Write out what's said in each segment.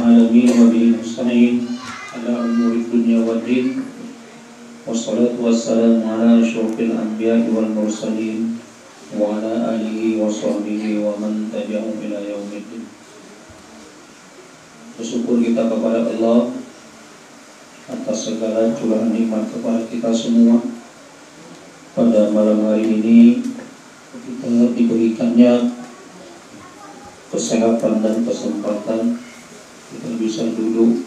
العالمين وبه نستعين على أمور الدنيا والدين والصلاة والسلام على أشرف الأنبياء والمرسلين وعلى آله وصحبه ومن tabi'ahum ila yaumiddin. Bersyukur kita kepada Allah atas segala curahan nikmat kepada kita semua. Pada malam hari ini kita diberikannya kesehatan dan kesempatan kita bisa duduk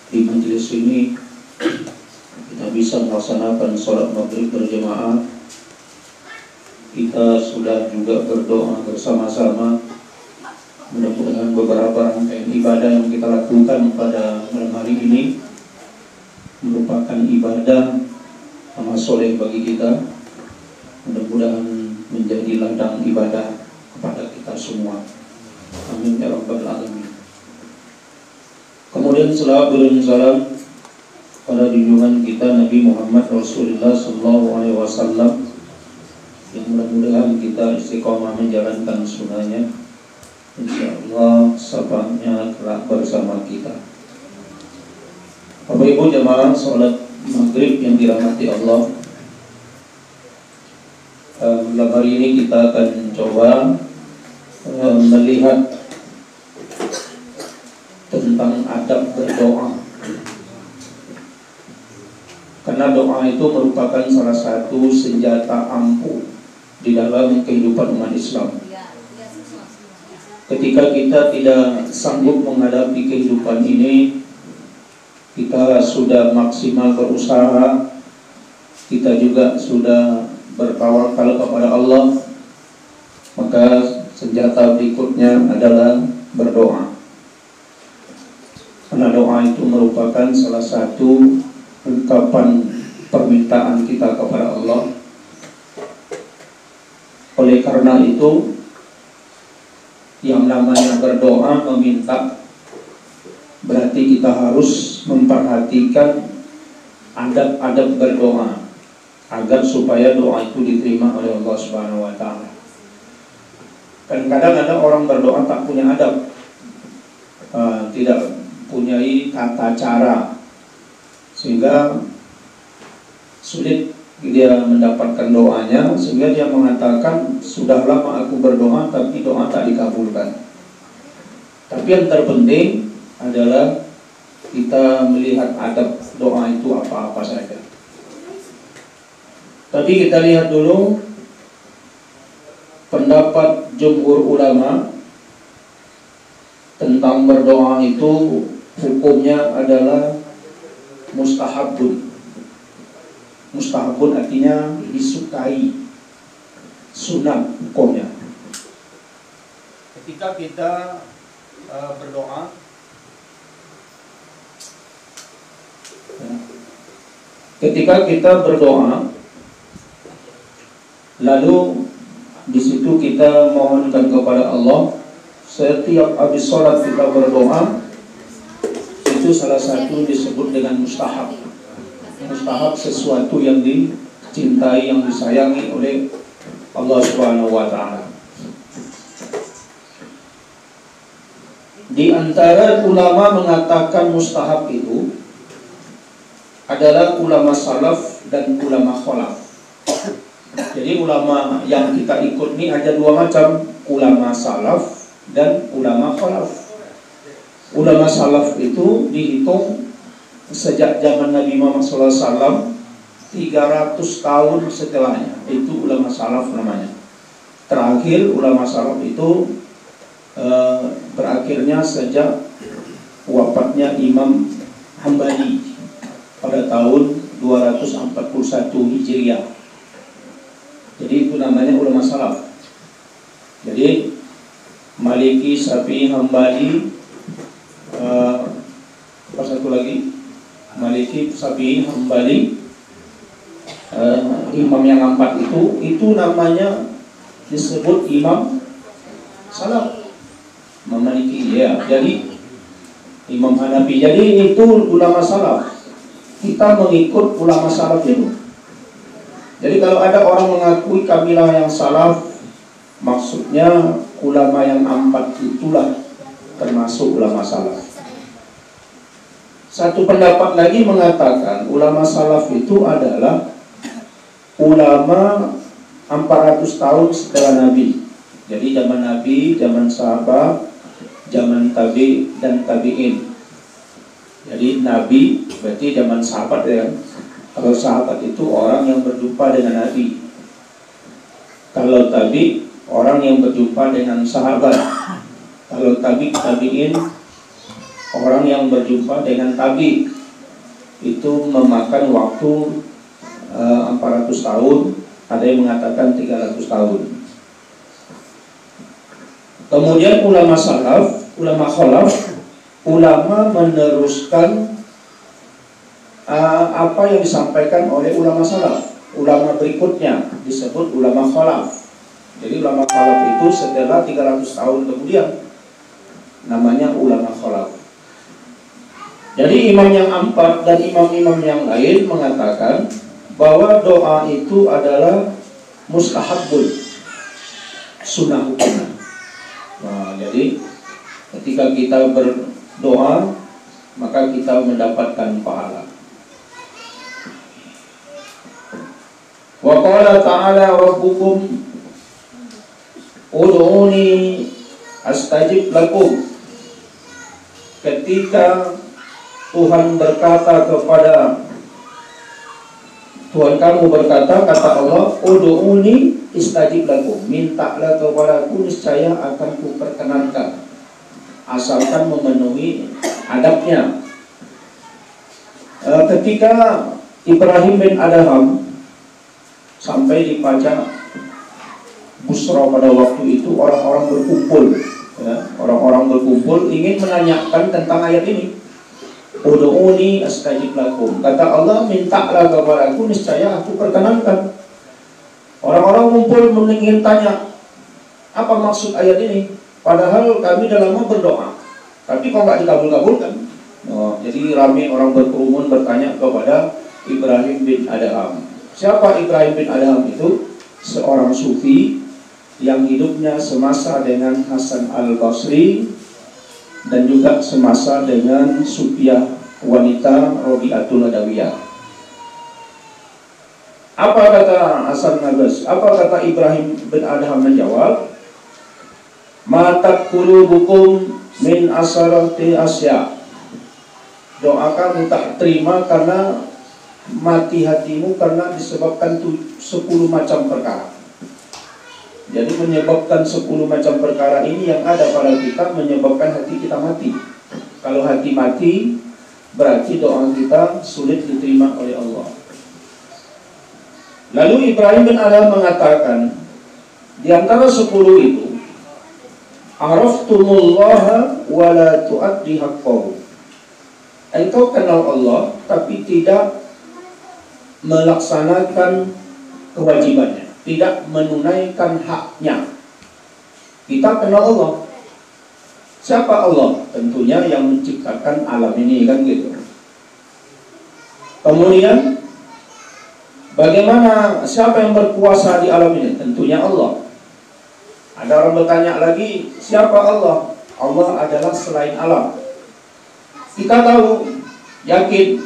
di majelis ini, kita bisa melaksanakan sholat maghrib berjamaah. Kita sudah juga berdoa bersama-sama. Mudah-mudahan beberapa rangkaian ibadah yang kita lakukan pada malam hari ini merupakan ibadah amal soleh bagi kita. Mudah-mudahan menjadi ladang ibadah kepada kita semua. Amin ya rabbal alamin. Kemudian selawat dan salam pada junjungan kita Nabi Muhammad Rasulullah SAW, yang mudah-mudahan kita istiqomah menjalankan sunnahnya. InsyaAllah syafaatnya kelak bersama kita. Bapak Ibu jemaah sholat maghrib yang dirahmati Allah, malam hari ini kita akan coba melihat tentang adab berdoa. Karena doa itu merupakan salah satu senjata ampuh di dalam kehidupan umat Islam. Ketika kita tidak sanggup menghadapi kehidupan ini, kita sudah maksimal berusaha, kita juga sudah bertawakal kepada Allah, maka senjata berikutnya adalah berdoa. Karena doa itu merupakan salah satu ungkapan permintaan kita kepada Allah. Oleh karena itu, yang namanya berdoa meminta, berarti kita harus memperhatikan adab-adab berdoa agar supaya doa itu diterima oleh Allah Subhanahu wa taala. Kadang-kadang ada orang berdoa tak punya adab, tidak punyai tata cara, sehingga sulit dia mendapatkan doanya, sehingga dia mengatakan sudah lama aku berdoa tapi doa tak dikabulkan. Tapi yang terpenting adalah kita melihat adab doa itu apa-apa saja. Tadi kita lihat dulu pendapat jumhur ulama tentang berdoa itu hukumnya adalah mustahabun. Mustahabun artinya disukai, sunat hukumnya. Ketika kita berdoa, lalu di situ kita mohonkan kepada Allah. Setiap habis sholat kita berdoa, itu salah satu disebut dengan mustahab. Mustahab sesuatu yang dicintai, yang disayangi oleh Allah Subhanahu wa taala. Di antara ulama mengatakan mustahab itu adalah ulama salaf dan ulama khalaf. Jadi ulama yang kita ikut ini ada dua macam, ulama salaf dan ulama khalaf. Ulama salaf itu dihitung sejak zaman Nabi Muhammad SAW 300 tahun setelahnya, itu ulama salaf namanya. Terakhir ulama salaf itu berakhirnya sejak wafatnya Imam Hambali pada tahun 241 Hijriah. Jadi itu namanya ulama salaf. Jadi Maliki, Syafi'i, Hambali, apa satu lagi? Maliki, Syafi'i, Hambali, imam yang empat itu namanya disebut imam salaf. Imam Maliki, ya. Jadi Imam Hanafi. Jadi itu ulama salaf. Kita mengikut ulama salaf itu. Jadi kalau ada orang mengakui kamilah yang salaf, maksudnya ulama yang empat itulah termasuk ulama salaf. Satu pendapat lagi mengatakan ulama salaf itu adalah ulama 400 tahun setelah Nabi. Jadi zaman Nabi, zaman sahabat, zaman tabi dan tabi'in. Jadi Nabi berarti zaman sahabat ya. Kalau sahabat itu orang yang berjumpa dengan Nabi. Kalau tabi, orang yang berjumpa dengan sahabat. Kalau tabi'in, orang yang berjumpa dengan tabi. Itu memakan waktu 400 tahun, ada yang mengatakan 300 tahun. Kemudian ulama salaf, ulama khalaf, ulama meneruskan apa yang disampaikan oleh ulama salaf. Ulama berikutnya disebut ulama khalaf. Jadi ulama khalaf itu setelah 300 tahun kemudian namanya ulama khalaf. Jadi imam yang empat dan imam-imam yang lain mengatakan bahwa doa itu adalah mustahabun, sunnah hukumnya. Nah, jadi ketika kita berdoa maka kita mendapatkan pahala. Wa qala ta'ala rabbukum ud'uni astajib lakum. Ketika Tuhan berkata kepada Tuhan kamu berkata, kata Allah, ud'uni istajib lakum, mintalah kepadaku niscaya akan kuperkenankan, asalkan memenuhi adabnya. Ketika Ibrahim bin Adham sampai di Pajak Busra pada waktu itu, orang-orang berkumpul, ya, orang-orang berkumpul ingin menanyakan tentang ayat ini. Ud'uni astajib lakum. Kata Allah, mintalah kepadaku niscaya aku perkenankan. Orang-orang kumpul ingin tanya, apa maksud ayat ini? Padahal kami dah lama berdoa, tapi kok nggak dikabul-kabulkan? Oh, jadi ramai orang berkerumun bertanya kepada Ibrahim bin Adham. Siapa Ibrahim bin Adham itu? Seorang sufi yang hidupnya semasa dengan Hasan al-Basri dan juga semasa dengan sufiah wanita Rabi'atul Adawiyah. Apa kata Hasan al-Basri? Apa kata Ibrahim bin Adham menjawab? Matat qulubukum min asarati asya. Doa kamu tak terima karena mati hatimu karena disebabkan 10 macam perkara. Jadi menyebabkan 10 macam perkara ini yang ada pada kita menyebabkan hati kita mati. Kalau hati mati, berarti doa kita sulit diterima oleh Allah. Lalu Ibrahim bin Adham mengatakan, di antara 10 itu, araftumullaha wa la tu'addi haqqahu. Engkau kenal Allah tapi tidak melaksanakan kewajibannya, tidak menunaikan haknya. Kita kenal Allah. Siapa Allah? Tentunya yang menciptakan alam ini, kan gitu. Kemudian bagaimana, siapa yang berkuasa di alam ini? Tentunya Allah. Ada orang bertanya lagi, siapa Allah? Allah adalah selain alam. Kita tahu, yakin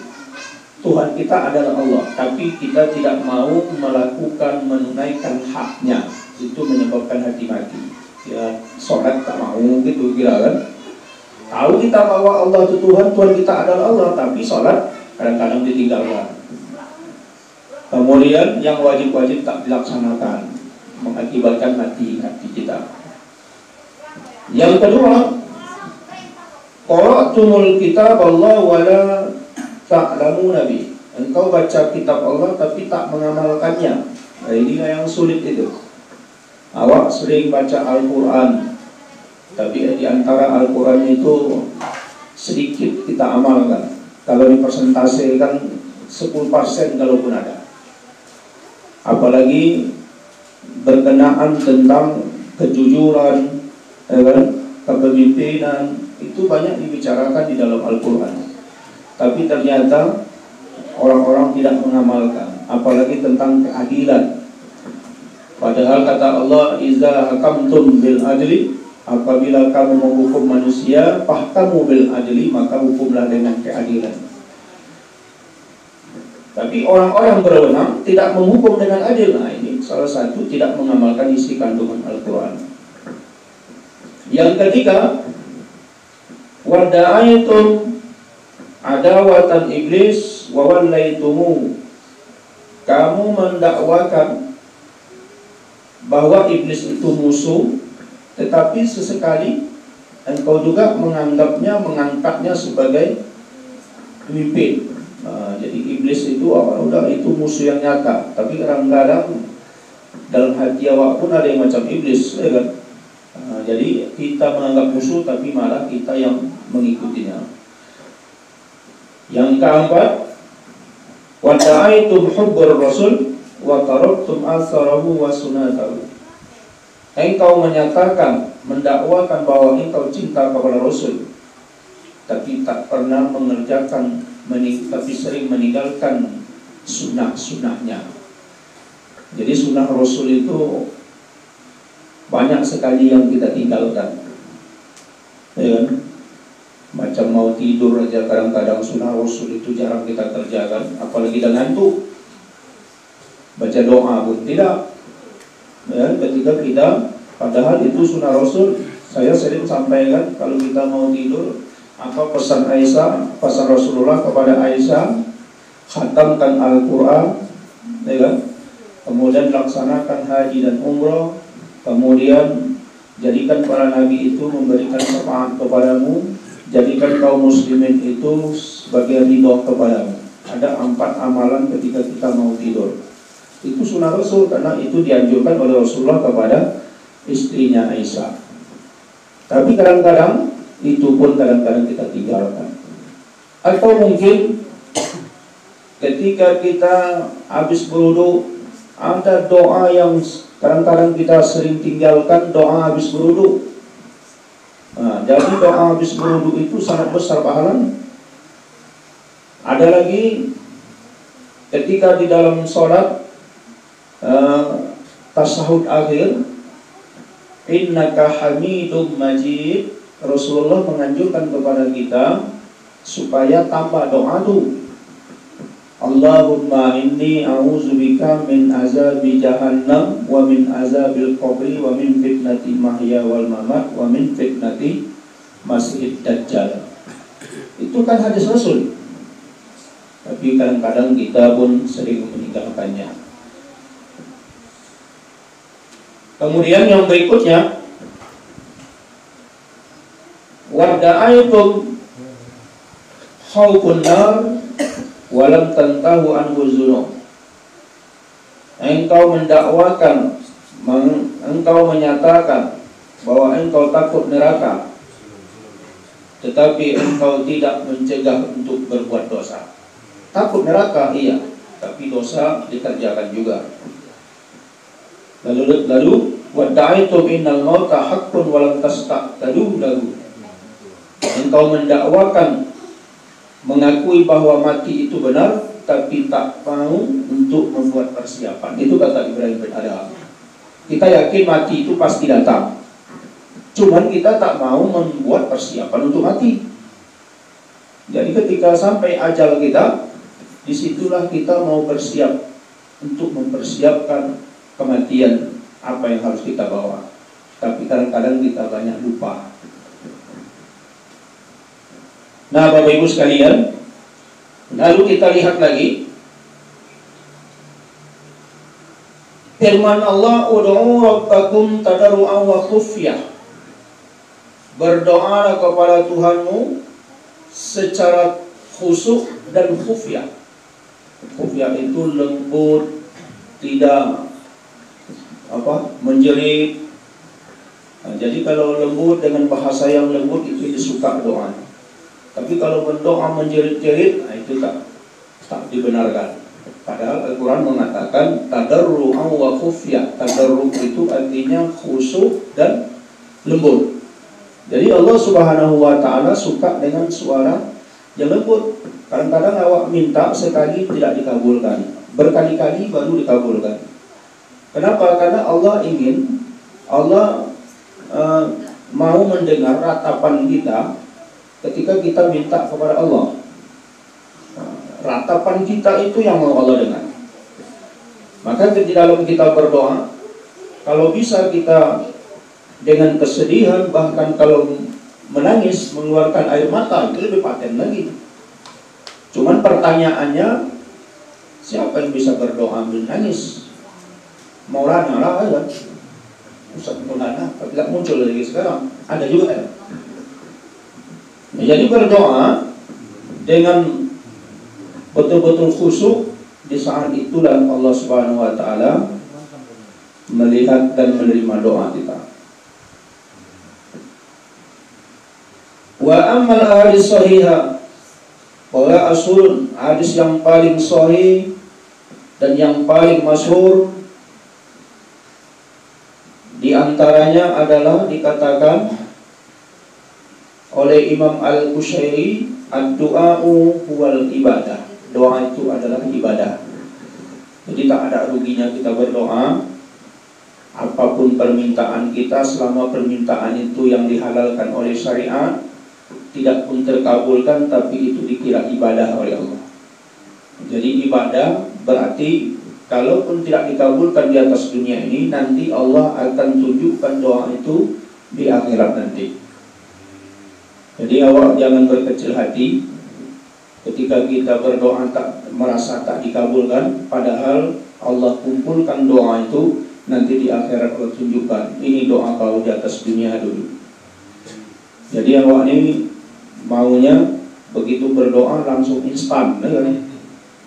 Tuhan kita adalah Allah, tapi kita tidak mau melakukan, menunaikan haknya. Itu menyebabkan hati mati. Ya, sholat tak mau gitu kira kan. Tahu kita bahwa Allah itu Tuhan, Tuhan kita adalah Allah, tapi sholat kadang-kadang ditinggalkan. Kemudian yang wajib-wajib tak dilaksanakan, mengakibatkan mati hati kita. Yang kedua, qara'tumul kitab Allah wala ta'lamu nabi. Engkau baca kitab Allah tapi tak mengamalkannya. Nah, inilah yang sulit itu. Awak sering baca Al-Quran, tapi di antara Al-Quran itu sedikit kita amalkan. Kalau dipersentasikan 10% kalaupun ada. Apalagi berkenaan tentang kejujuran, kepemimpinan, itu banyak dibicarakan di dalam Al-Quran. Tapi ternyata orang-orang tidak mengamalkan, apalagi tentang keadilan. Padahal kata Allah, "Iza hakamtum bil adli Apabila kamu menghukum manusia, fahkamu bil adli, maka hukumlah dengan keadilan. Tapi orang-orang berwenang tidak menghukum dengan adil. Nah, ini salah satu tidak mengamalkan isi kandungan Al-Quran. Yang ketiga, wada'aitum adawatan iblis wa wallaitumu, kamu mendakwakan bahwa iblis itu musuh, tetapi sesekali engkau juga mengangkatnya sebagai pemimpin. Jadi iblis itu udah itu musuh yang nyata, tapi kadang-kadang dalam hati awak pun ada yang macam iblis, ya kan? Jadi kita menganggap musuh, tapi malah kita yang mengikutinya. Yang keempat, wada'aitum hubbur rasul wa taraktum atharahu wa sunatahu, engkau menyatakan, mendakwakan bahwa engkau cinta kepada Rasul, tapi tak pernah mengerjakan, tapi sering meninggalkan sunnah-sunnahnya. Jadi sunnah Rasul itu banyak sekali yang kita tinggalkan, ya kan? Macam mau tidur aja kadang-kadang sunnah Rasul itu jarang kita kerjakan, apalagi dengan ngantuk. Baca doa pun tidak. Ya, ketika kita, padahal itu sunnah Rasul. Saya sering sampaikan, kalau kita mau tidur, apa pesan Aisyah, pesan Rasulullah kepada Aisyah, khatamkan Al-Quran, ya kan? Kemudian laksanakan haji dan umrah, kemudian jadikan para nabi itu memberikan syafaat kepadamu, jadikan kaum muslimin itu sebagai ridho kepadamu. Ada 4 amalan ketika kita mau tidur. Itu sunnah Rasul, karena itu dianjurkan oleh Rasulullah kepada istrinya Aisyah. Tapi kadang-kadang itu pun kadang-kadang kita tinggalkan. Atau mungkin ketika kita habis berwudu, ada doa yang kadang-kadang kita sering tinggalkan, doa habis berwudu. Jadi doa habis berwudu itu sangat besar pahalanya. Ada lagi ketika di dalam sholat, tasahud akhir, innaka hamidum majid, Rasulullah menganjurkan kepada kita supaya tambah doa itu. Allahumma inni a'udzubika min azabi jahannam wa min azabil qabri wa min fitnati mahya wal mamat wa min fitnati masihid dajjal. Itu kan hadis Rasul. Tapi kadang-kadang kita pun sering meninggalkannya. Kemudian yang berikutnya, wada'aitum khawfun nar walam tantahu anhu dzunub, engkau mendakwakan, engkau menyatakan bahwa engkau takut neraka, tetapi engkau tidak mencegah untuk berbuat dosa. Takut neraka iya, tapi dosa dikerjakan juga. Lalu wada'aitum innal mauta haqqun walam tasta'tadu lahu, engkau mendakwakan, mengakui bahwa mati itu benar, tapi tak mau untuk membuat persiapan. Itu kata Ibrahim bin Adham. Kita yakin mati itu pasti datang, cuman kita tak mau membuat persiapan untuk mati. Jadi ketika sampai ajal kita, disitulah kita mau bersiap untuk mempersiapkan kematian, apa yang harus kita bawa. Tapi kadang-kadang kita banyak lupa. Nah, Bapak Ibu sekalian, lalu kita lihat lagi firman Allah, ud'u rabbakum tadarru'an wa khufyah, berdoalah kepada Tuhanmu secara khusyuk dan khufyah. Khufyah itu lembut, tidak menjerit. Nah, jadi kalau lembut dengan bahasa yang lembut itu disuka doa. Tapi kalau berdoa menjerit-jerit, nah itu tak dibenarkan. Padahal Al-Quran mengatakan tadarru'an wa khufyah. Tadarru' itu artinya khusyuk dan lembut. Jadi Allah Subhanahu wa ta'ala suka dengan suara yang lembut. Kadang-kadang awak minta sekali tidak dikabulkan, berkali-kali baru dikabulkan. Kenapa? Karena Allah ingin, Allah mau mendengar ratapan kita ketika kita minta kepada Allah. Ratapan kita itu yang mau Allah dengar. Maka di dalam kita berdoa, kalau bisa kita dengan kesedihan, bahkan kalau menangis, mengeluarkan air mata, itu lebih paten lagi. Cuman pertanyaannya, siapa yang bisa berdoa menangis? Maulana lah kan? Ustaz Maulana, tapi tidak muncul lagi sekarang. Ada juga ya. Nah, jadi berdoa dengan betul-betul khusyuk, di saat itulah Allah Subhanahu wa taala melihat dan menerima doa kita. Wa ammal hadis sahihah, qala asul hadis yang paling sahih dan yang paling masyhur di antaranya adalah dikatakan oleh Imam Al-Qushairi, ad-du'a'u huwal ibadah. Doa itu adalah ibadah. Jadi tak ada ruginya kita berdoa. Apapun permintaan kita, selama permintaan itu yang dihalalkan oleh syariat, tidak pun terkabulkan, tapi itu dikira ibadah oleh Allah. Jadi ibadah berarti kalaupun tidak dikabulkan di atas dunia ini, nanti Allah akan tunjukkan doa itu di akhirat nanti. Jadi awak jangan berkecil hati ketika kita berdoa merasa tak dikabulkan, padahal Allah kumpulkan doa itu nanti di akhirat Allah tunjukkan, ini doa kau di atas dunia dulu. Jadi awak ini maunya begitu berdoa langsung instan,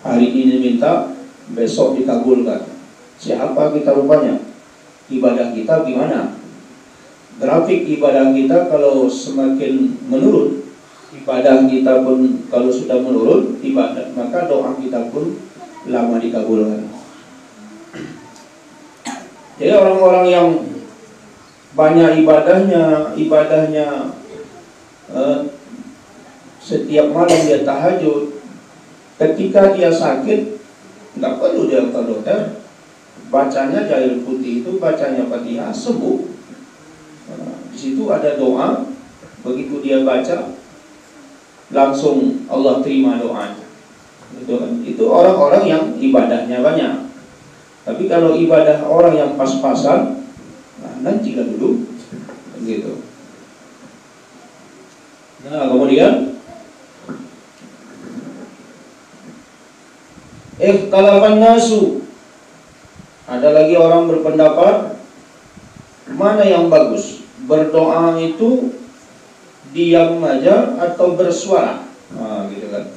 hari ini minta, besok dikabulkan. Siapa kita rupanya? Ibadah kita gimana? Grafik ibadah kita kalau semakin menurun, ibadah kita pun kalau sudah menurun ibadah, maka doa kita pun lama dikabulkan. Jadi orang-orang yang banyak ibadahnya setiap malam dia tahajud, ketika dia sakit nggak perlu dia ke dokter, bacanya Jail Putih itu, bacanya Fatihah, sembuh. Di situ ada doa, begitu dia baca langsung Allah terima doanya. Itu orang-orang yang ibadahnya banyak. Tapi kalau ibadah orang yang pas-pasan, nah, nanti lah dulu, gitu. Nah, kemudian ikhtalafan nasu, ada lagi orang berpendapat mana yang bagus, berdoa itu diam aja atau bersuara. Nah, gitu kan.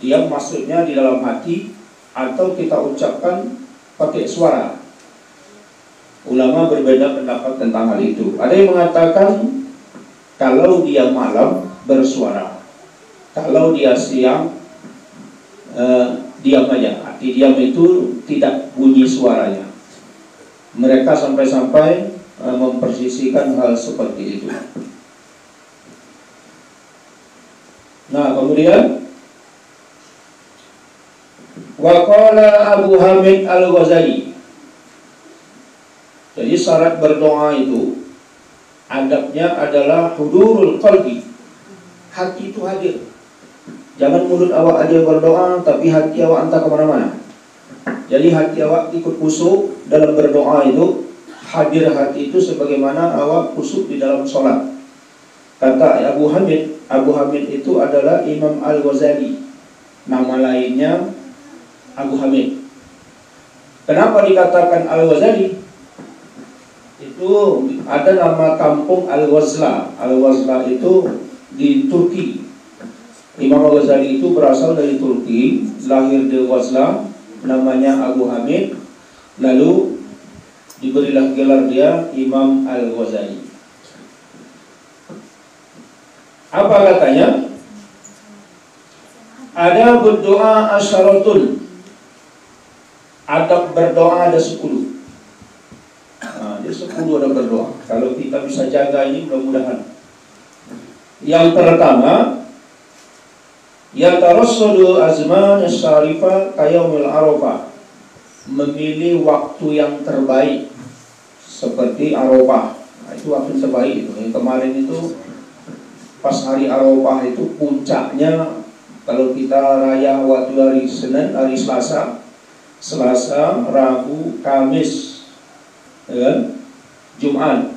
Diam maksudnya di dalam hati, atau kita ucapkan pakai suara. Ulama berbeda pendapat tentang hal itu. Ada yang mengatakan kalau dia malam bersuara, kalau dia siang diam aja. Arti diam itu tidak bunyi suaranya. Mereka sampai-sampai mempersisikan hal seperti itu. Nah, kemudian waqala Abu Hamid Al-Ghazali. Jadi syarat berdoa itu adabnya adalah hudurul qalbi. Hati itu hadir. Jangan mulut awak aja berdoa, tapi hati awak entah kemana-mana. Jadi hati awak ikut khusyuk dalam berdoa itu, hadir hati itu sebagaimana awak khusyuk di dalam sholat. Kata Abu Hamid itu adalah Imam Al-Ghazali. Nama lainnya Abu Hamid. Kenapa dikatakan Al-Ghazali? Itu ada nama kampung Al-Ghazla. Al-Ghazla itu di Turki. Imam Al-Ghazali itu berasal dari Turki, lahir di Ghazla, namanya Abu Hamid. Lalu diberilah gelar dia Imam Al-Ghazali. Apa katanya? Ada berdoa asyaratun. Adab berdoa ada 10. Nah, ada 10 ada berdoa. Kalau kita bisa jaga ini mudah-mudahan. Yang pertama, yatarassadu azman as-sarifa kayaumil arafah. Memilih waktu yang terbaik seperti Arafah. Nah, itu waktu terbaik itu. Yang kemarin itu pas hari Arafah itu puncaknya, kalau kita raya waktu hari Senin, hari Selasa, Rabu, Kamis, ya, Jumat.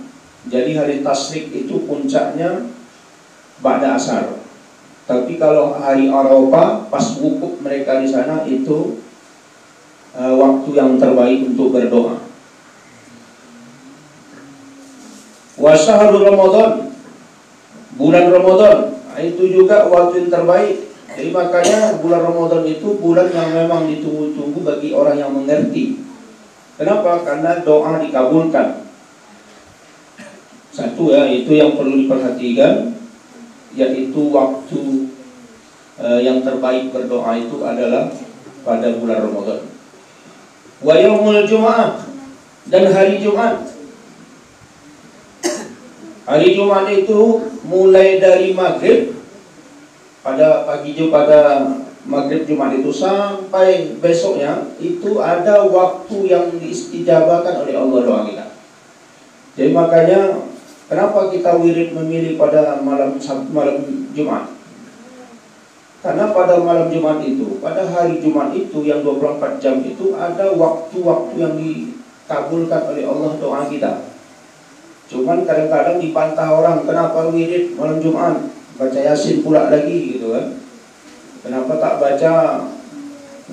Jadi hari Tasyrik itu puncaknya ba'da asar. Tapi kalau hari Arafah pas wukuf mereka di sana itu waktu yang terbaik untuk berdoa. Wa syahrul Ramadan, bulan Ramadan, itu juga waktu yang terbaik. Jadi makanya bulan Ramadan itu bulan yang memang ditunggu-tunggu bagi orang yang mengerti. Kenapa? Karena doa dikabulkan. Satu ya, itu yang perlu diperhatikan, yaitu waktu yang terbaik berdoa itu adalah pada bulan Ramadan. Wa yaumul Jum'ah, dan hari Jumat. Hari Jumat itu mulai dari maghrib, pada maghrib Jumat itu sampai besoknya itu ada waktu yang diistijabahkan oleh Allah doa kita. Jadi makanya kenapa kita wirid memilih pada malam Jumat? Karena pada malam Jumat itu, pada hari Jumat itu yang 24 jam itu ada waktu-waktu yang dikabulkan oleh Allah doa kita. Cuman kadang-kadang dibantah orang, kenapa wirid malam Jumat? Baca Yasin pula lagi gitu kan. Kenapa tak baca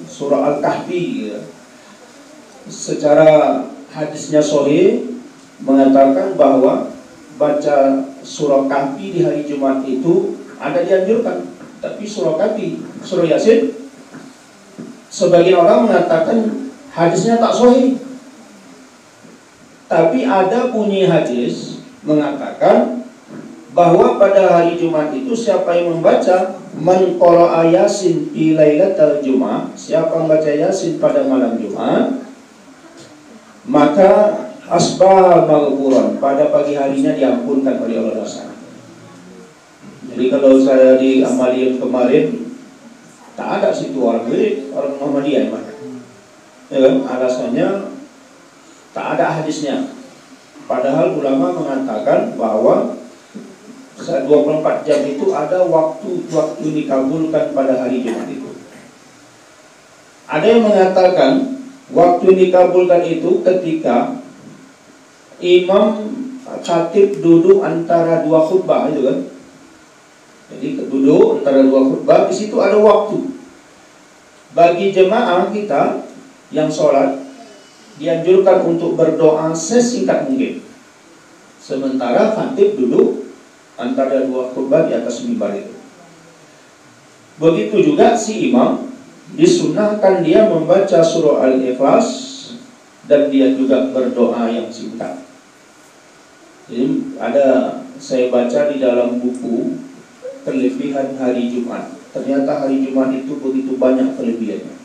surah Al-Kahfi gitu. Secara hadisnya sahih mengatakan bahwa baca surah Kahfi di hari Jumat itu ada dianjurkan. Tapi surah Kahfi, surah Yasin, sebagian orang mengatakan hadisnya tak sahih. Tapi ada bunyi hadis mengatakan bahwa pada hari Jumat itu siapa yang membaca man qara'a Yasin fi lailatal Jumat, siapa yang membaca Yasin pada malam Jumat, maka asbah maghfuran, pada pagi harinya diampunkan oleh Allah dosa. Jadi kalau saya di Amaliyah kemarin tak ada situ orang Muhammadiyah ya kan? Alasannya tak ada hadisnya. Padahal ulama mengatakan bahwa 24 jam itu ada waktu dikabulkan pada hari Jumat itu. Ada yang mengatakan waktu dikabulkan itu ketika imam khatib duduk antara dua khutbah itu kan. Jadi duduk antara dua khutbah, di situ ada waktu. Bagi jemaah kita yang sholat dianjurkan untuk berdoa sesingkat mungkin. Sementara khatib duduk antara dua khutbah di atas mimbar itu. Begitu juga si imam disunnahkan dia membaca surah Al-Ikhlas dan dia juga berdoa yang singkat. Jadi saya baca di dalam buku kelebihan hari Jumat. Ternyata hari Jumat itu begitu banyak kelebihannya.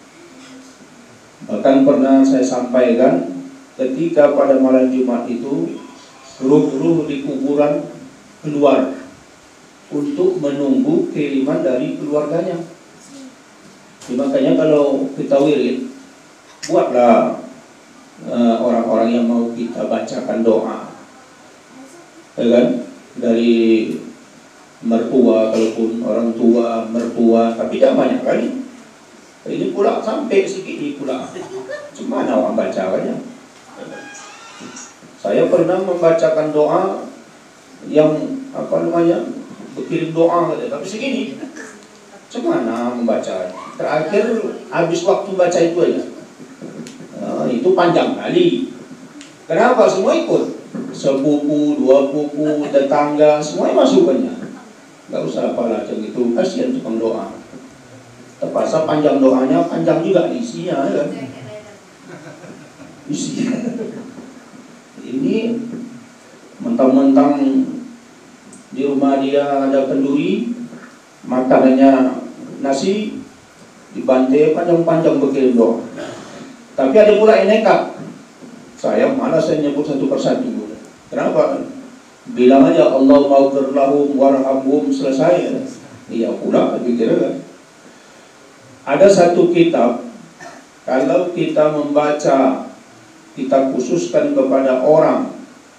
Bahkan pernah saya sampaikan ketika pada malam Jumat itu ruh-ruh di kuburan keluar untuk menunggu kiriman dari keluarganya. Jadi makanya kalau kita wirid, buatlah orang-orang yang mau kita bacakan doa, ya kan? Dari mertua, kalaupun orang tua, mertua, tapi tidak banyak kali. Ini pula sampai segini pula. Cuma orang bacakannya. Saya pernah membacakan doa yang berkirim doa, tapi segini. Cuma membaca. Terakhir habis waktu baca itu aja. Itu panjang kali. Kenapa? Semua ikut. Sepupu, dua pupu, tetangga, semuanya masukkannya. Gak usah apalah macam itu, kasihan tukang doa. Terpaksa panjang doanya, panjang juga isinya kan? Isinya. Ini mentang-mentang di rumah dia ada kenduri, makanannya nasi, dibantai panjang-panjang berkirim doa. Tapi ada pula yang nekat. Saya malas saya nyebut satu persatu. Kenapa? Bilang aja Allah maghfir lahum warhamhum, selesai. Iya pula pikir kan. Ada satu kitab, kalau kita membaca, kita khususkan kepada orang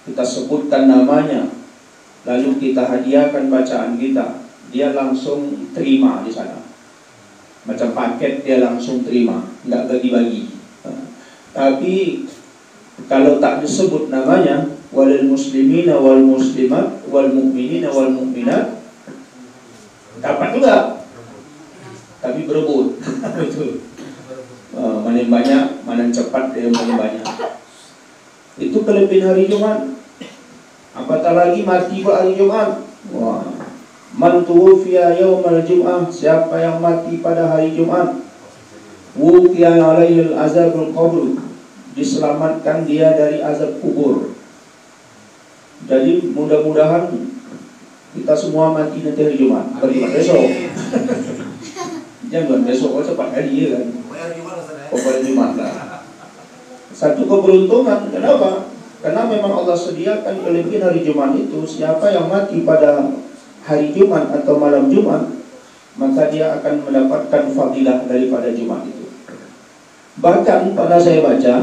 kita sebutkan namanya, lalu kita hadiahkan bacaan kita, dia langsung terima di sana. Macam paket dia langsung terima, nggak bagi-bagi. Tapi kalau tak disebut namanya, walil muslimina wal muslimat wal mu'minina wal mu'minat, dapat juga, tapi berebut. Betul. Mana yang banyak, mana yang cepat, dia mana yang banyak. Itu kelebihan hari Jumat. Apatah lagi mati pada hari Jumat. Wah, man tuwfiya yaumal jum'ah, siapa yang mati pada hari Jumat, wuqiya alaihi al-azabul qabr, diselamatkan dia dari azab kubur. Jadi mudah-mudahan kita semua mati nanti hari Jumat, besok. Jangan besok, cepat hari ya kan. Pokoknya Jumat lah. Satu keberuntungan, kenapa? Karena memang Allah sediakan kelebihan hari Jumat itu. Siapa yang mati pada hari Jumat atau malam Jumat, maka dia akan mendapatkan fadilah daripada Jumat itu. Bahkan pada saya baca,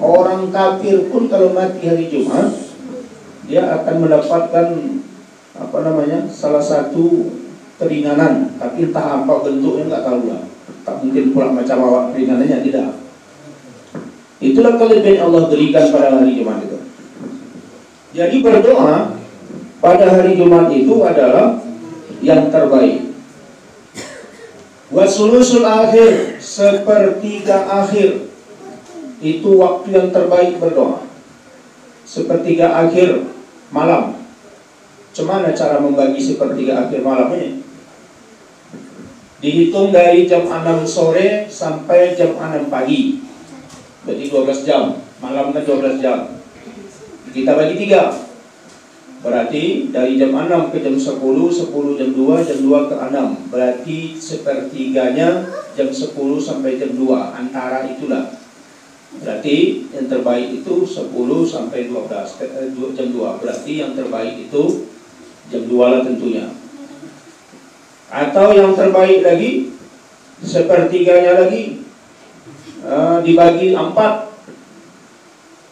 orang kafir pun kalau mati hari Jumat, dia akan mendapatkan salah satu keringanan, tapi entah apa bentuknya nggak tahu lah. Tak mungkin pula macam awak keringanannya, tidak. Itulah kelebihan Allah berikan pada hari Jumat itu. Jadi berdoa pada hari Jumat itu adalah yang terbaik. Wasulusul akhir, sepertiga akhir, itu waktu yang terbaik berdoa. Sepertiga akhir malam. Cemana cara membagi sepertiga akhir malam ini? Dihitung dari jam 6 sore sampai jam 6 pagi. Berarti 12 jam. Malamnya 12 jam. Kita bagi 3. Berarti dari jam 6 ke jam 10, 10 jam 2, jam 2 ke 6. Berarti sepertiganya jam 10 sampai jam 2. Antara itulah. Berarti yang terbaik itu 10 sampai 12 jam 2. Berarti yang terbaik itu jam 2 lah tentunya. Atau yang terbaik lagi, sepertiganya lagi dibagi 4.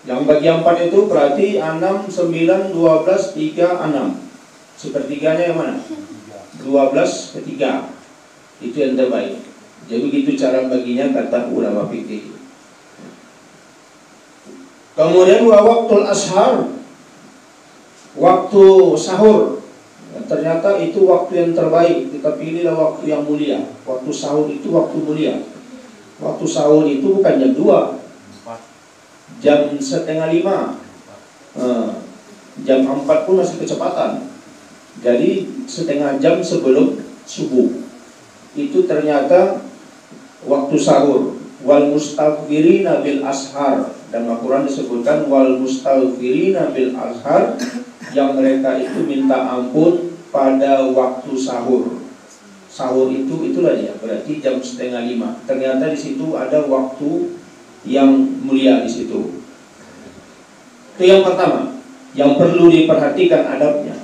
Yang bagi 4 itu berarti 6, 9, 12, 3, 6. Sepertiganya yang mana? 12 ke 3. Itu yang terbaik. Jadi begitu cara baginya kata ulama fikih. Kemudian waktu ashar, waktu sahur. Ternyata itu waktu yang terbaik. Kita pilihlah waktu yang mulia. Waktu sahur itu waktu mulia. Waktu sahur itu bukan jam 2, jam 4:30. Jam 4 pun masih kecepatan. Jadi setengah jam sebelum subuh. Itu ternyata waktu sahur. Wal mustaghfirina bil ashar. Dan Al-Quran disebutkan wal mustaghfirina bil ashar, yang mereka itu minta ampun pada waktu sahur. Sahur itulah dia. Berarti jam 4:30. Ternyata di situ ada waktu yang mulia di situ. Itu yang pertama, yang perlu diperhatikan adabnya.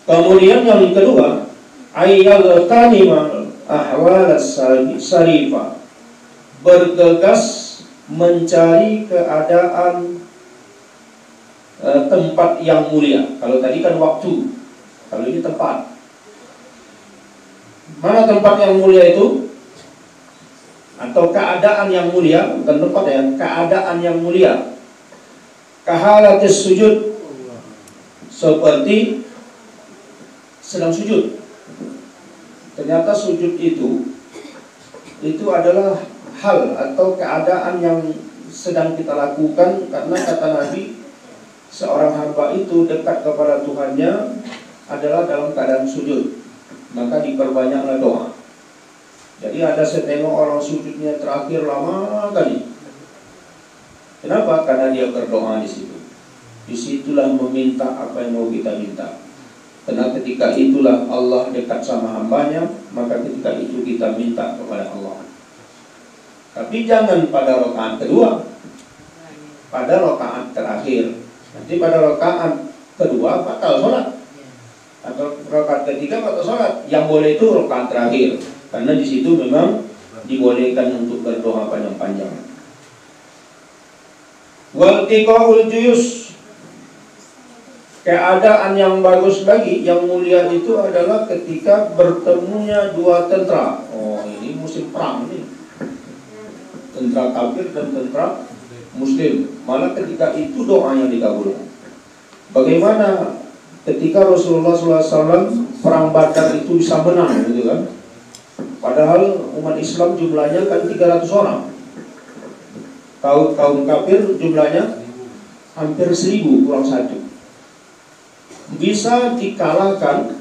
Kemudian yang kedua, ayyal tanima ahwal sarifah, bergegas mencari keadaan tempat yang mulia. Kalau tadi kan waktu, kalau ini tempat. Mana tempat yang mulia itu? Atau keadaan yang mulia, bukan tempat ya, keadaan yang mulia. Kahalatis sujud, seperti sedang sujud. Ternyata sujud itu adalah hal atau keadaan yang sedang kita lakukan, karena kata Nabi, seorang hamba itu dekat kepada Tuhannya adalah dalam keadaan sujud. Maka diperbanyaklah doa. Jadi ada setengah orang sujudnya terakhir lama kali. Kenapa? Karena dia berdoa di situ. Disitulah meminta apa yang mau kita minta. Karena ketika itulah Allah dekat sama hambanya, maka ketika itu kita minta kepada Allah. Tapi jangan pada rakaat kedua, pada rakaat terakhir. Nanti pada rakaat kedua batal sholat, atau rakaat ketiga batal sholat. Yang boleh itu rakaat terakhir, karena di situ memang dibolehkan untuk berdoa panjang-panjang. Waltiqaul juyus, keadaan yang bagus lagi, yang mulia itu adalah ketika bertemunya dua tentara. Oh, ini musim perang nih, tentara kafir dan tentara muslim. Malah ketika itu doa yang dikabulkan. Bagaimana ketika Rasulullah SAW perang Badar itu bisa menang, gitu kan? Padahal umat Islam jumlahnya kan 300 orang. Kaum kafir jumlahnya hampir 1000 kurang 1. Bisa dikalahkan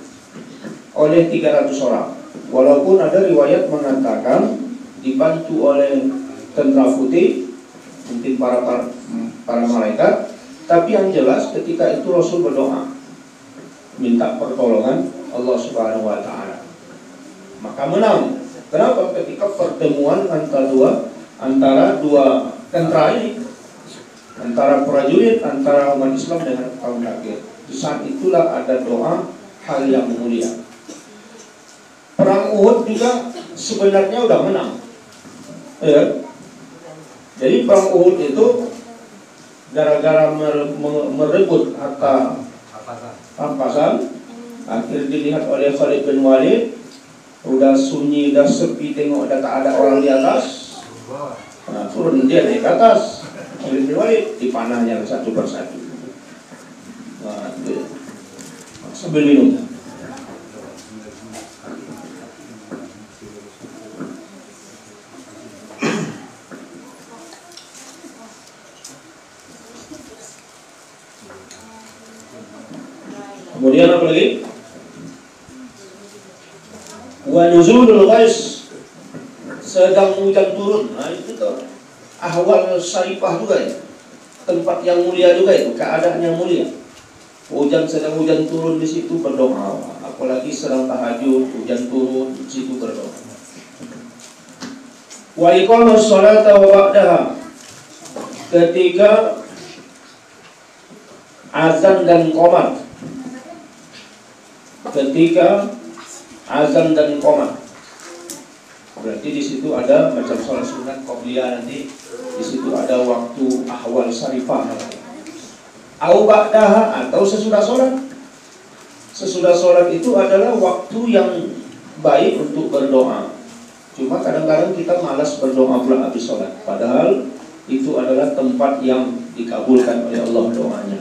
oleh 300 orang. Walaupun ada riwayat mengatakan dibantu oleh tentara putih, mungkin para malaikat. Tapi yang jelas ketika itu Rasul berdoa, minta pertolongan Allah Subhanahu wa taala. Maka menang. Kenapa? Ketika pertemuan antara dua tentara ini, antara prajurit, antara umat Islam dengan kaum kafir. Di saat itulah ada doa hal yang mulia. Perang Uhud juga sebenarnya udah menang, ya. Jadi perang Uhud itu gara-gara merebut harta rampasan, akhirnya dilihat oleh Khalid bin Walid, udah sunyi, udah sepi, tengok udah tak ada orang di atas. Nah, turun dia naik ke atas, Khalid bin Walid dipanahnya satu persatu. Nah, itu sambil minum. Kemudian apa lagi? Wa nuzulul ghais, sedang hujan turun. Nah itu tuh ahwal syarifah juga ya, tempat yang mulia juga itu, keadaan yang mulia. Sedang hujan turun, di situ berdoa. Apalagi sedang tahajud, hujan turun, di situ berdoa. Wa iqamus sholata wa ba'daha, ketika azan dan qomat. Ketika azan dan qomat, berarti di situ ada macam sholat sunat qobliyah, nanti di situ ada waktu ahwal syarifah. Au ba'daha, atau sesudah sholat. Sesudah sholat itu adalah waktu yang baik untuk berdoa. Cuma kadang-kadang kita malas berdoa pula habis sholat, padahal itu adalah tempat yang dikabulkan oleh Allah doanya.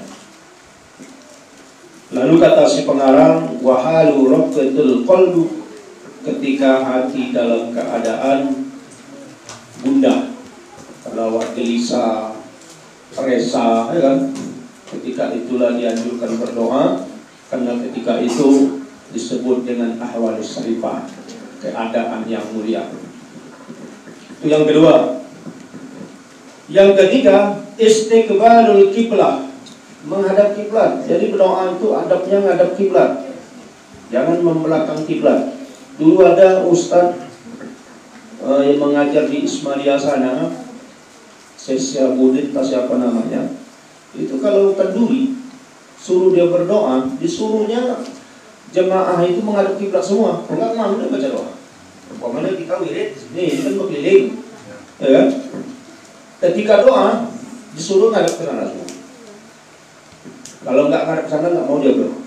Lalu kata si pengarang, wahalu raqatul qalbu, ketika hati dalam keadaan gundah, terlawat gelisah, resah, ya kan? Ketika itulah dianjurkan berdoa, karena ketika itu disebut dengan ahwal syarifah, keadaan yang mulia. Itu yang kedua. Yang ketiga, istiqbalul qiblah, menghadap kiblat. Jadi berdoa itu adabnya menghadap kiblat, jangan membelakang kiblat. Dulu ada ustaz yang mengajar di Ismailia sana, Sesya Budit, siapa namanya, itu kalau kenduri suruh dia berdoa, disuruhnya jemaah itu menghadap kiblat semua. Enggak mau dia baca doa. Umpamanya kita wirid, ini kan berkeliling, ya kan? Ketika doa disuruh menghadap ke sana semua. Kalau nggak ngadap ke sana, nggak mau dia berdoa.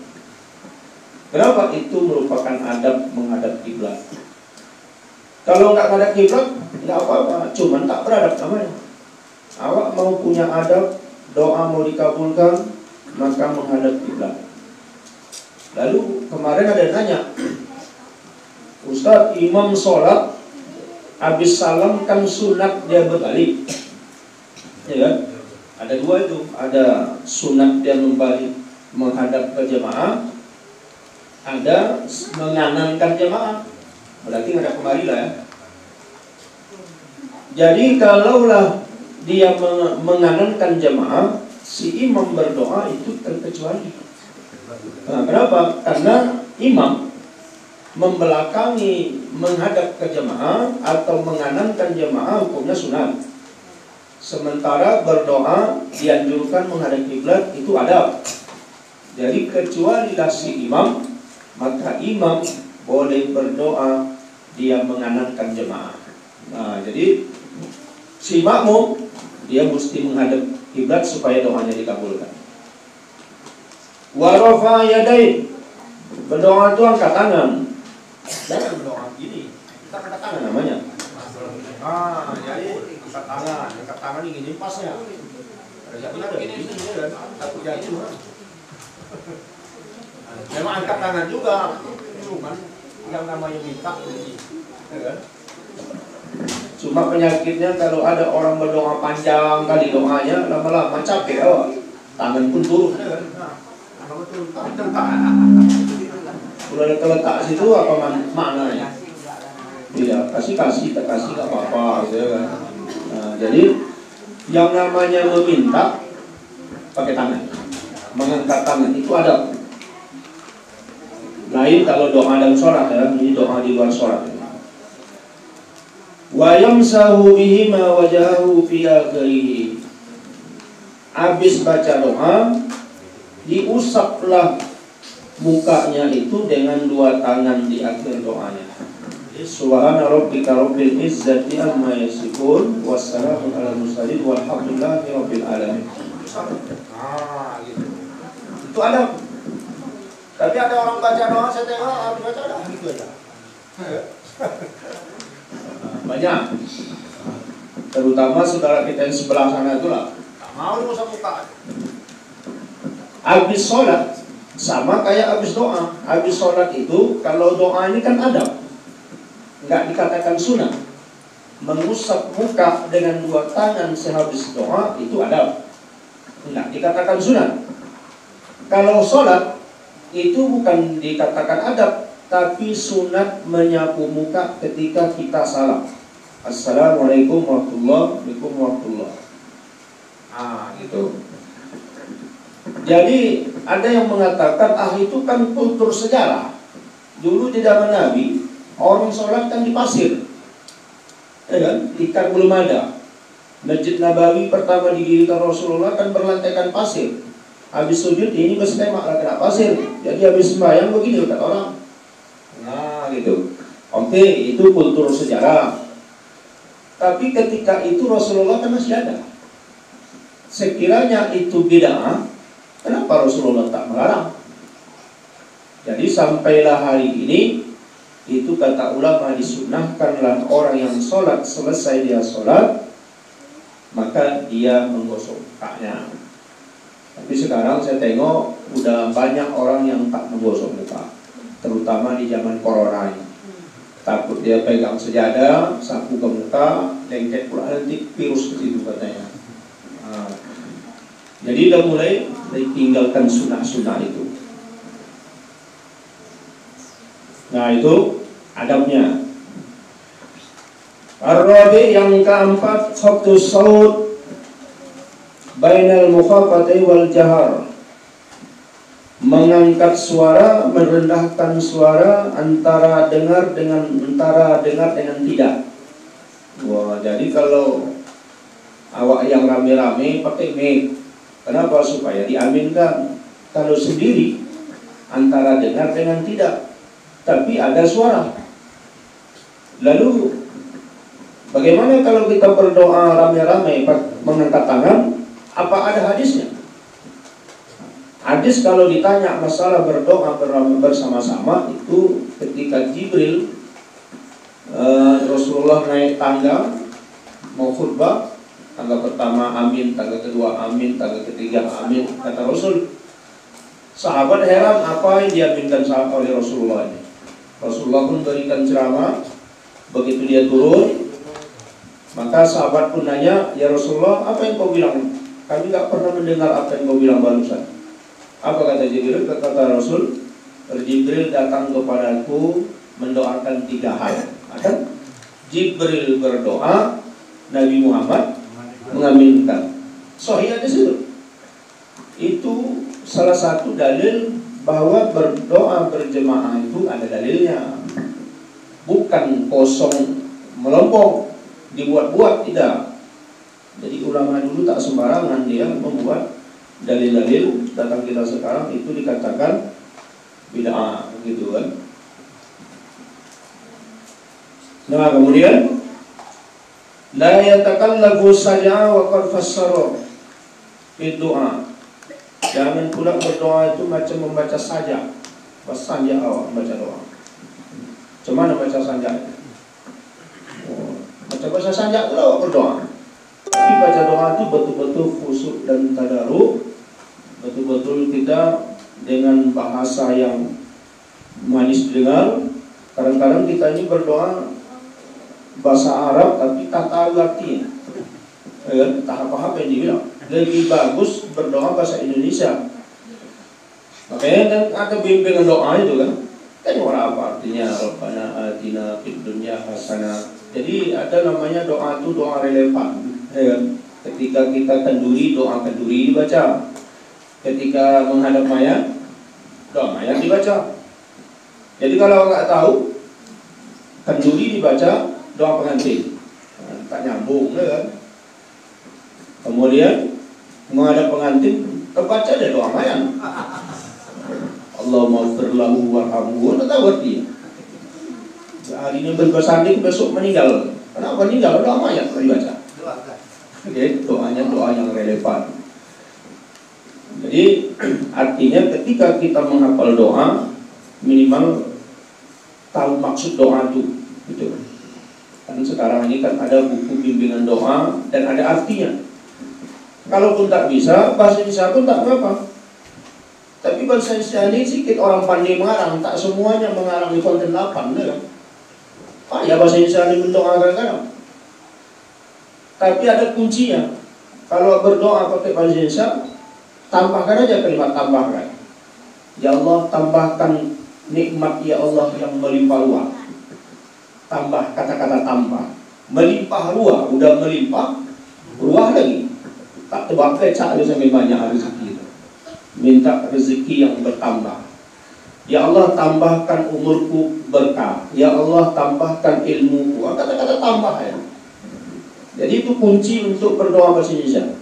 Kenapa? Itu merupakan adab menghadap kiblat. Kalau nggak ngadap kiblat, nggak apa-apa, cuman tak beradab namanya. Awak mau punya adab, doa mau dikabulkan, maka menghadap kiblat. Lalu kemarin ada yang nanya, Ustaz, imam sholat habis salam kan sunat dia berbalik, ya kan? Ada dua itu, ada sunat dia membalik menghadap ke jemaah, ada menganankan jemaah, berarti ngadap kembali lah ya. Jadi kalaulah dia menganankan jemaah, si imam berdoa itu terkecuali. Nah, kenapa? Karena imam membelakangi menghadap ke jemaah atau menganankan jemaah hukumnya sunat. Sementara berdoa dianjurkan menghadap kiblat, itu adab. Jadi kecualilah si imam, maka imam boleh berdoa dia menganankan jemaah. Nah, jadi si makmum dia mesti menghadap kiblat supaya doanya dikabulkan. Wa rafa yadain, berdoa itu angkat tangan. Jangan berdoa gini, kita angkat tangan namanya. Jadi angkat tangan ini pasnya. Ada gini kan, takut jatuh kan. Memang angkat tangan juga, cuman yang namanya minta begini, ya kan? Cuma penyakitnya kalau ada orang berdoa panjang kali doanya, lama-lama capek, tangan pun turun, ya kan? Udah ada terletak situ apa maknanya? Tidak, kasih tak kasih nggak apa-apa, gitu kan? Nah, jadi yang namanya meminta pakai tangan, mengangkat tangan itu ada. Lain kalau doa dalam sholat ya, ini doa di luar sholat. Wa yamsahu bihima wajahu fi akhirih. Habis baca doa, diusaplah mukanya itu dengan dua tangan di akhir doanya. Subhana rabbika rabbil izzati amma yasifun wassalamun ala mursalin walhamdulillahi rabbil alamin. Gitu. Itu ada. Tapi ada orang baca doa, saya tengok habis baca dah gitu aja. Banyak. Terutama saudara kita yang sebelah sana itulah. Tak mau diusap muka. Habis sholat sama kayak habis doa. Habis sholat itu kalau doa ini kan adab, nggak dikatakan sunnah. Mengusap muka dengan dua tangan sehabis doa itu adab, nggak dikatakan sunnah. Kalau sholat itu bukan dikatakan adab, tapi sunat menyapu muka ketika kita salam. Assalamualaikum warahmatullahi wabarakatuh. Gitu. Jadi ada yang mengatakan itu kan kultur sejarah. Dulu di zaman Nabi orang sholat kan di pasir, ya kan? Tikar belum ada. Masjid Nabawi pertama didirikan Rasulullah kan berlantaikan pasir. Habis sujud ini bersemak lah kena pasir. Jadi habis sembahyang begini kata orang. Nah gitu. Oke, itu kultur sejarah. Tapi ketika itu Rasulullah kan masih ada. Sekiranya itu bid'ah, kenapa Rasulullah tak melarang? Jadi sampailah hari ini, itu kata ulama disunnahkanlah orang yang sholat selesai dia sholat, maka dia menggosok mukanya. Tapi sekarang saya tengok udah banyak orang yang tak menggosok muka, terutama di zaman corona ini. Takut dia pegang sejadah, sapu ke muka, lengket pula nanti virus ke situ katanya. Jadi udah mulai ditinggalkan sunnah-sunnah itu. Nah itu adabnya. Ar-rabi yang keempat, khafdus saut bainal mukhafati wal jahar. Mengangkat suara, merendahkan suara antara dengar dengan tidak. Wah, jadi kalau awak yang rame-rame pakai mic, kenapa? Supaya diaminkan. Kalau sendiri antara dengar dengan tidak, tapi ada suara. Lalu bagaimana kalau kita berdoa rame-rame mengangkat tangan? Apa ada hadisnya? Hadis kalau ditanya masalah berdoa bersama-sama itu ketika Jibril Rasulullah naik tangga mau khutbah, tangga pertama amin, tangga kedua amin, tangga ketiga amin, kata Rasul. Sahabat heran apa yang diaminkan oleh Rasulullah ini. Rasulullah pun berikan ceramah. Begitu dia turun, maka sahabat pun nanya, ya Rasulullah, apa yang kau bilang? Kami gak pernah mendengar apa yang kau bilang barusan. Apa kata Jibril? Kata Rasul, Jibril datang kepadaku mendoakan 3 hal. Kan? Jibril berdoa, Nabi Muhammad mengaminkan. Sahih ada situ. Itu salah satu dalil bahwa berdoa berjemaah itu ada dalilnya. Bukan kosong melompok, dibuat-buat, tidak. Jadi ulama dulu tak sembarangan dia membuat dalil-dalil. Datang kita sekarang itu dikatakan bid'ah gitu kan. Nah kemudian la yatakallafu saj'a wa qad fassara. berdoa. Jangan pula berdoa itu macam membaca sajak. Sanja awak membaca doa. Macam mana baca sajak? Baca bahasa sajak itu awak berdoa. Tapi baca doa itu betul-betul khusyuk dan tadarruk. Betul-betul kita dengan bahasa yang manis didengar. Kadang-kadang kita ini berdoa bahasa Arab tapi tak tahu artinya. Tak apa-apa yang dibilang. Lebih bagus berdoa bahasa Indonesia. Makanya kan ada bimbingan doa itu kan. Kan orang apa artinya? Rabbana atina fid dunya hasanah. Jadi ada namanya doa itu doa relevan. Ketika kita kenduri, doa kenduri dibaca. Ketika menghadap mayat, doa mayat dibaca. Jadi kalau nggak tahu, kenduri dibaca, doa pengantin. Tak nyambung kan. Kemudian menghadap pengantin, terbaca ada doa mayat. Allahumma ighfir lahu warhamhu. Tak tahu artinya. Hari ini bersanding, besok meninggal. Kenapa meninggal? Doa mayat dibaca. Oke, doanya doa yang relevan. Jadi artinya ketika kita menghafal doa, minimal tahu maksud doa itu, gitu. Kan sekarang ini kan ada buku bimbingan doa dan ada artinya. Kalaupun tak bisa, bahasa Indonesia pun tak apa-apa. Tapi bahasa Indonesia ini sedikit orang pandai mengarang, tak semuanya mengarang di konten 8, kan? Ya bahasa Indonesia ini mendoa kadang-kadang. Tapi ada kuncinya. Kalau berdoa pakai bahasa Indonesia, tambahkan aja kalimat tambahkan. Ya Allah, tambahkan nikmat ya Allah yang melimpah ruah. Tambah kata-kata tambah. Melimpah ruah, udah melimpah ruah lagi. Tak tebak kecak dia sampai banyak rezeki. Minta rezeki yang bertambah. Ya Allah, tambahkan umurku berkah. Ya Allah, tambahkan ilmuku. Kata-kata tambah ya. Jadi itu kunci untuk berdoa bahasa Indonesia.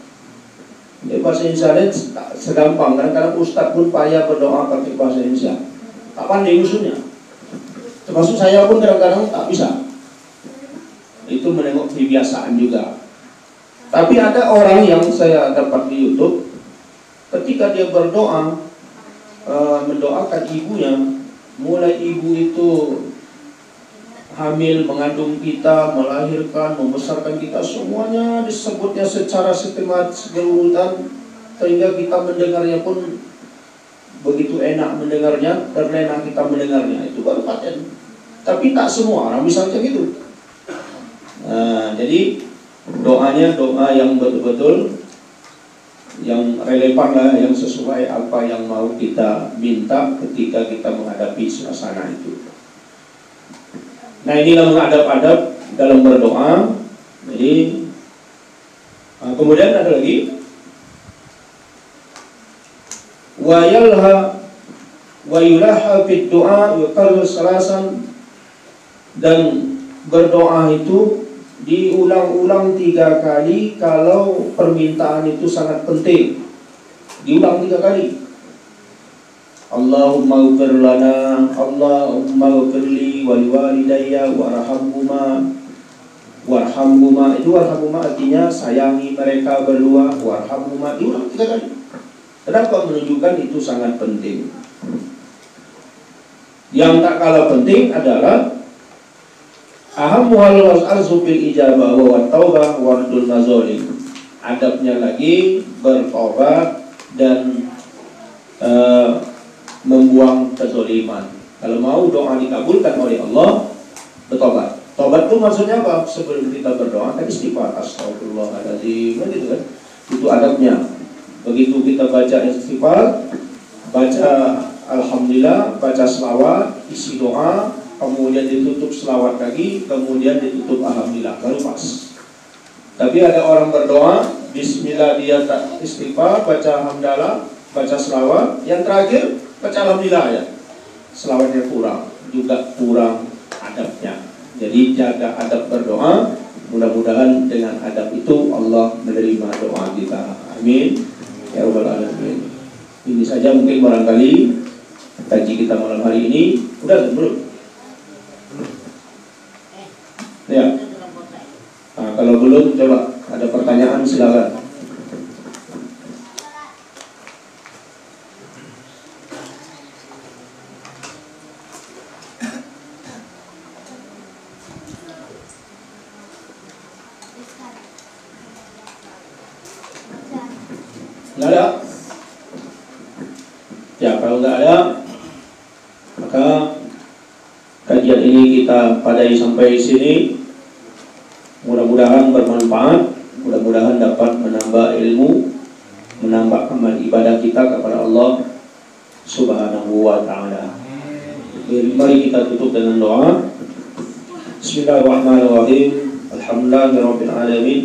Jadi bahasa Indonesia ini segampang. Kadang-kadang ustaz pun payah berdoa pakai bahasa Indonesia. Tak pandai musuhnya. Termasuk saya pun kadang-kadang tak bisa. Itu menengok kebiasaan juga. Tapi ada orang yang saya dapat di YouTube, ketika dia berdoa, mendoakan ibunya, mulai ibu itu hamil, mengandung kita, melahirkan, membesarkan kita, semuanya disebutnya secara sistematis berurutan, sehingga kita mendengarnya pun begitu enak mendengarnya, terlena kita mendengarnya. Itu baru paten. Tapi tak semua orang bisa macam itu. Jadi doanya doa yang betul-betul yang relevan lah, yang sesuai apa yang mau kita minta ketika kita menghadapi suasana itu. Nah, inilah menghadap-hadap dalam berdoa. Jadi kemudian ada lagi wa yulaha fid du'a yuqarru salasan, dan berdoa itu diulang-ulang 3 kali kalau permintaan itu sangat penting. Diulang 3 kali. Allahumma ighfir lana, Allahumma ighfirli wa liwalidayya warhamhuma. Warhamhuma itu warhamhuma artinya sayangi mereka berdua. Warhamhuma diulang 3 kali. Kenapa? Menunjukkan itu sangat penting. Yang tak kalah penting adalah ahammuhal was'arzu fil ijabah wa taubah wa ardul mazalim. Adabnya lagi bertobat dan membuang kezaliman. Kalau mau doa dikabulkan oleh Allah, bertobat. Tobat itu maksudnya apa? Sebelum kita berdoa kan istighfar, astagfirullahaladzim, gitu kan? Itu adabnya. Begitu kita baca istighfar, baca alhamdulillah, baca selawat, isi doa, kemudian ditutup selawat lagi, kemudian ditutup alhamdulillah, baru pas. Tapi ada orang berdoa, bismillah dia tak istighfar, baca alhamdulillah, baca selawat, yang terakhir baca alhamdulillah ya. Selawatnya kurang, juga kurang adabnya. Jadi jaga adab berdoa. Mudah-mudahan dengan adab itu Allah menerima doa kita. Amin ya rabbal alamin. Ini saja mungkin barangkali kaji kita malam hari ini. Udah belum? Ya. Nah, kalau belum coba ada pertanyaan silakan. Ada? Ya, kalau nggak ada, maka kajian ini kita padai sampai sini. Mudah-mudahan bermanfaat, mudah-mudahan dapat menambah ilmu, menambah amal ibadah kita kepada Allah Subhanahu wa ta'ala. Mari kita tutup dengan doa. Bismillahirrahmanirrahim. Alhamdulillahirabbil alamin.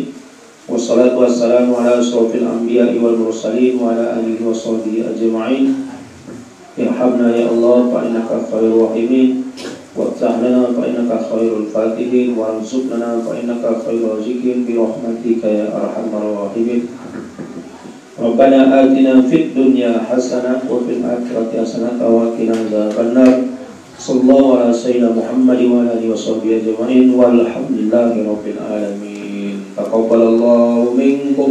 Wassalatu wassalamu ala asyrofil anbiya'i wal mursalin wa ala alihi washabbihi ajma'in. Irhamna ya Allah fa innaka khairur rahimin. Waftah lana fa innaka khairul fatihin warzuqna fa innaka khairur raziqin bi rahmatika ya arhamar rahimin. Rabbana atina fid dunya hasanah wa fil akhirati hasanah wa qina adzabannar. Sallallahu ala sayyidina Muhammad wa ala alihi washabbihi ajma'in walhamdulillahi rabbil alamin. Taqabbalallahu minkum.